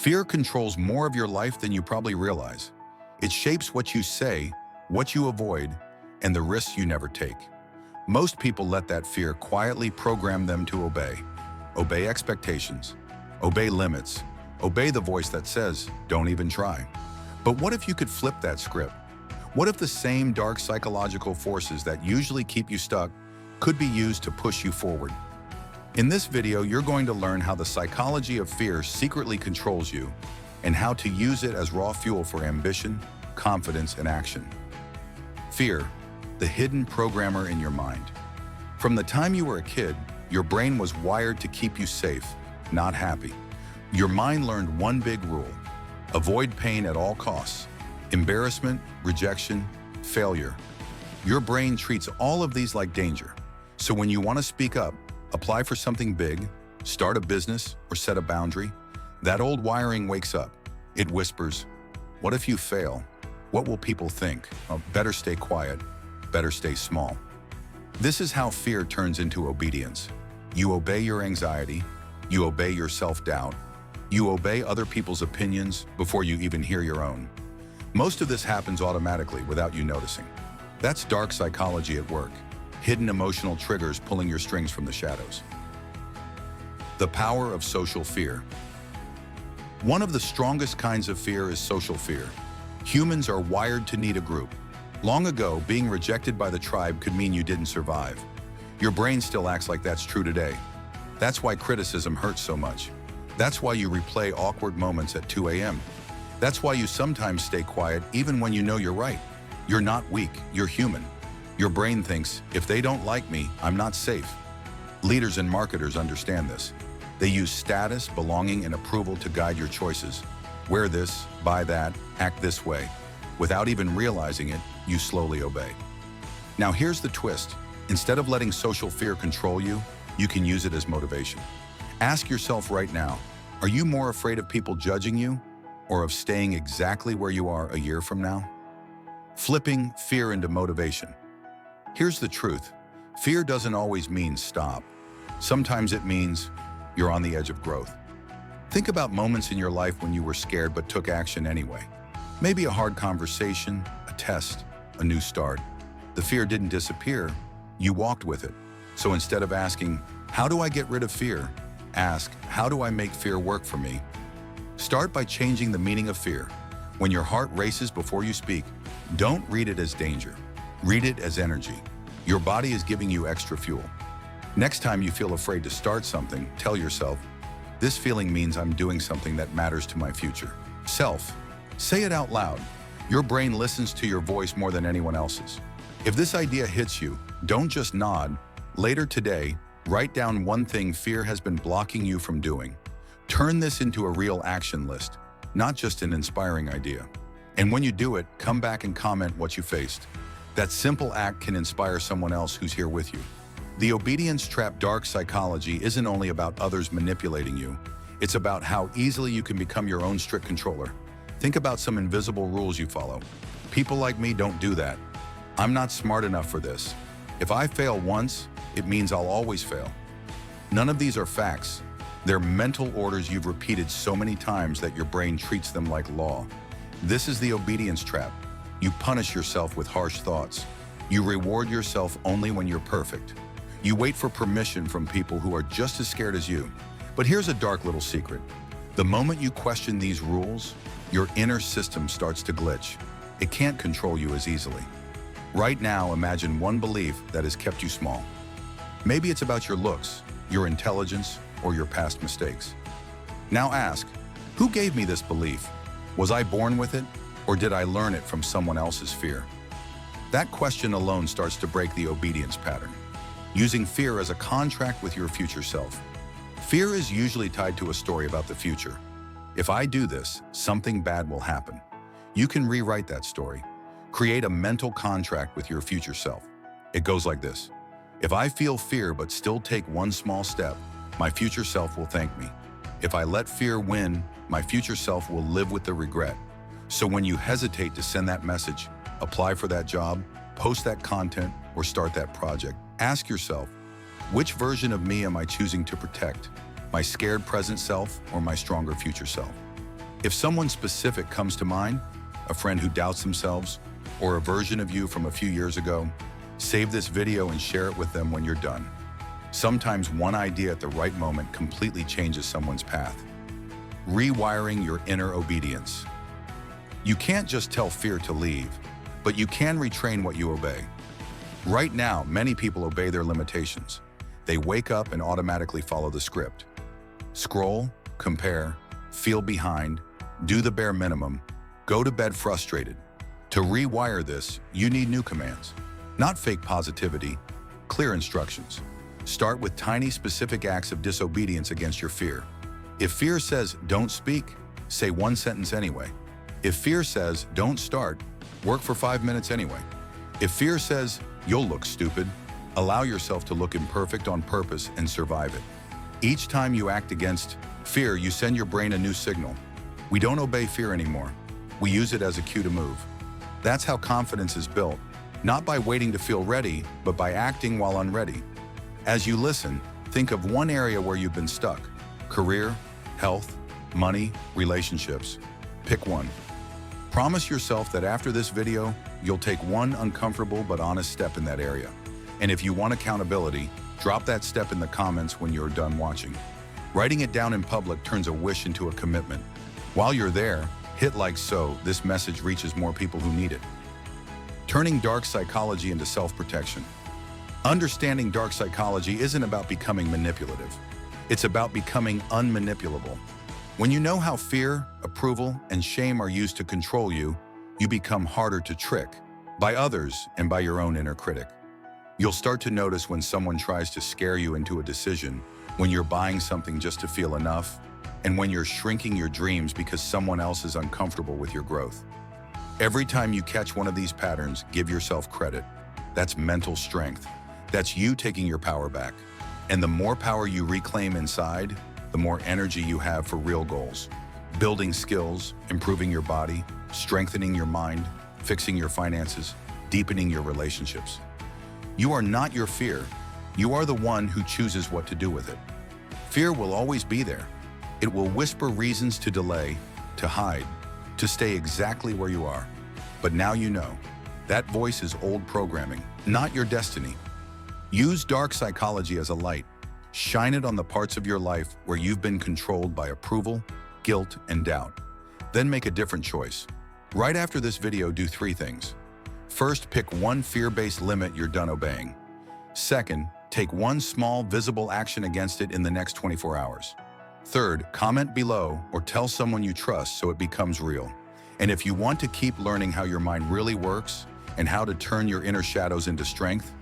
Fear controls more of your life than you probably realize. It shapes what you say, what you avoid, and the risks you never take. Most people let that fear quietly program them to obey. Obey expectations, obey limits, obey the voice that says, don't even try. But what if you could flip that script? What if the same dark psychological forces that usually keep you stuck could be used to push you forward? In this video, you're going to learn how the psychology of fear secretly controls you and how to use it as raw fuel for ambition, confidence, and action. Fear, the hidden programmer in your mind. From the time you were a kid, your brain was wired to keep you safe, not happy. Your mind learned one big rule: avoid pain at all costs. Embarrassment, rejection, failure. Your brain treats all of these like danger. So when you want to speak up, apply for something big, start a business, or set a boundary, that old wiring wakes up. It whispers, what if you fail? What will people think? Oh, better stay quiet, better stay small. This is how fear turns into obedience. You obey your anxiety, you obey your self-doubt, you obey other people's opinions before you even hear your own. Most of this happens automatically without you noticing. That's dark psychology at work, hidden emotional triggers pulling your strings from the shadows. The power of social fear. One of the strongest kinds of fear is social fear. Humans are wired to need a group. Long ago, being rejected by the tribe could mean you didn't survive. Your brain still acts like that's true today. That's why criticism hurts so much. That's why you replay awkward moments at 2 a.m. That's why you sometimes stay quiet even when you know you're right. You're not weak, you're human. Your brain thinks, if they don't like me, I'm not safe. Leaders and marketers understand this. They use status, belonging, and approval to guide your choices. Wear this, buy that, act this way. Without even realizing it, you slowly obey. Now here's the twist. Instead of letting social fear control you, you can use it as motivation. Ask yourself right now, are you more afraid of people judging you or of staying exactly where you are a year from now? Flipping fear into motivation. Here's the truth. Fear doesn't always mean stop. Sometimes it means you're on the edge of growth. Think about moments in your life when you were scared but took action anyway. Maybe a hard conversation, a test, a new start. The fear didn't disappear, you walked with it. So instead of asking, how do I get rid of fear? Ask, how do I make fear work for me? Start by changing the meaning of fear. When your heart races before you speak, don't read it as danger. Read it as energy. Your body is giving you extra fuel. Next time you feel afraid to start something, tell yourself, this feeling means I'm doing something that matters to my future. Self. Say it out loud. Your brain listens to your voice more than anyone else's. If this idea hits you, don't just nod. Later today, write down one thing fear has been blocking you from doing. Turn this into a real action list, not just an inspiring idea. And when you do it, come back and comment what you faced. That simple act can inspire someone else who's here with you. The obedience trap dark psychology isn't only about others manipulating you. It's about how easily you can become your own strict controller. Think about some invisible rules you follow. People like me don't do that. I'm not smart enough for this. If I fail once, it means I'll always fail. None of these are facts. They're mental orders you've repeated so many times that your brain treats them like law. This is the obedience trap. You punish yourself with harsh thoughts. You reward yourself only when you're perfect. You wait for permission from people who are just as scared as you. But here's a dark little secret. The moment you question these rules, your inner system starts to glitch. It can't control you as easily. Right now, imagine one belief that has kept you small. Maybe it's about your looks, your intelligence, or your past mistakes. Now ask, who gave me this belief? Was I born with it, or did I learn it from someone else's fear? That question alone starts to break the obedience pattern. Using fear as a contract with your future self. Fear is usually tied to a story about the future. If I do this, something bad will happen. You can rewrite that story. Create a mental contract with your future self. It goes like this. If I feel fear but still take one small step, my future self will thank me. If I let fear win, my future self will live with the regret. So when you hesitate to send that message, apply for that job, post that content, or start that project, ask yourself, which version of me am I choosing to protect? My scared present self or my stronger future self? If someone specific comes to mind, a friend who doubts themselves, or a version of you from a few years ago, save this video and share it with them when you're done. Sometimes one idea at the right moment completely changes someone's path. Rewiring your inner obedience. You can't just tell fear to leave, but you can retrain what you obey. Right now, many people obey their limitations. They wake up and automatically follow the script. Scroll, compare, feel behind, do the bare minimum, go to bed frustrated. To rewire this, you need new commands. Not fake positivity, clear instructions. Start with tiny specific acts of disobedience against your fear. If fear says, don't speak, say one sentence anyway. If fear says, don't start, work for 5 minutes anyway. If fear says, you'll look stupid, allow yourself to look imperfect on purpose and survive it. Each time you act against fear, you send your brain a new signal. We don't obey fear anymore. We use it as a cue to move. That's how confidence is built, not by waiting to feel ready, but by acting while unready. As you listen, think of one area where you've been stuck. Career, health, money, relationships. Pick one. Promise yourself that after this video, you'll take one uncomfortable but honest step in that area. And if you want accountability, drop that step in the comments when you're done watching. Writing it down in public turns a wish into a commitment. While you're there, hit like so this message reaches more people who need it. Turning dark psychology into self-protection. Understanding dark psychology isn't about becoming manipulative. It's about becoming unmanipulable. When you know how fear, approval, and shame are used to control you, you become harder to trick by others and by your own inner critic. You'll start to notice when someone tries to scare you into a decision, when you're buying something just to feel enough, and when you're shrinking your dreams because someone else is uncomfortable with your growth. Every time you catch one of these patterns, give yourself credit. That's mental strength. That's you taking your power back. And the more power you reclaim inside, the more energy you have for real goals. Building skills, improving your body, strengthening your mind, fixing your finances, deepening your relationships. You are not your fear. You are the one who chooses what to do with it. Fear will always be there. It will whisper reasons to delay, to hide, to stay exactly where you are. But now you know. That voice is old programming, not your destiny. Use dark psychology as a light. Shine it on the parts of your life where you've been controlled by approval, guilt, and doubt. Then make a different choice. Right after this video, do 3 things. First, pick one fear-based limit you're done obeying. Second, take one small, visible action against it in the next 24 hours. Third, comment below or tell someone you trust so it becomes real. And if you want to keep learning how your mind really works and how to turn your inner shadows into strength,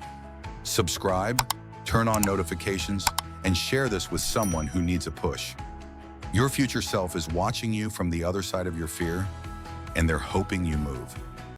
subscribe, turn on notifications, and share this with someone who needs a push. Your future self is watching you from the other side of your fear, and they're hoping you move.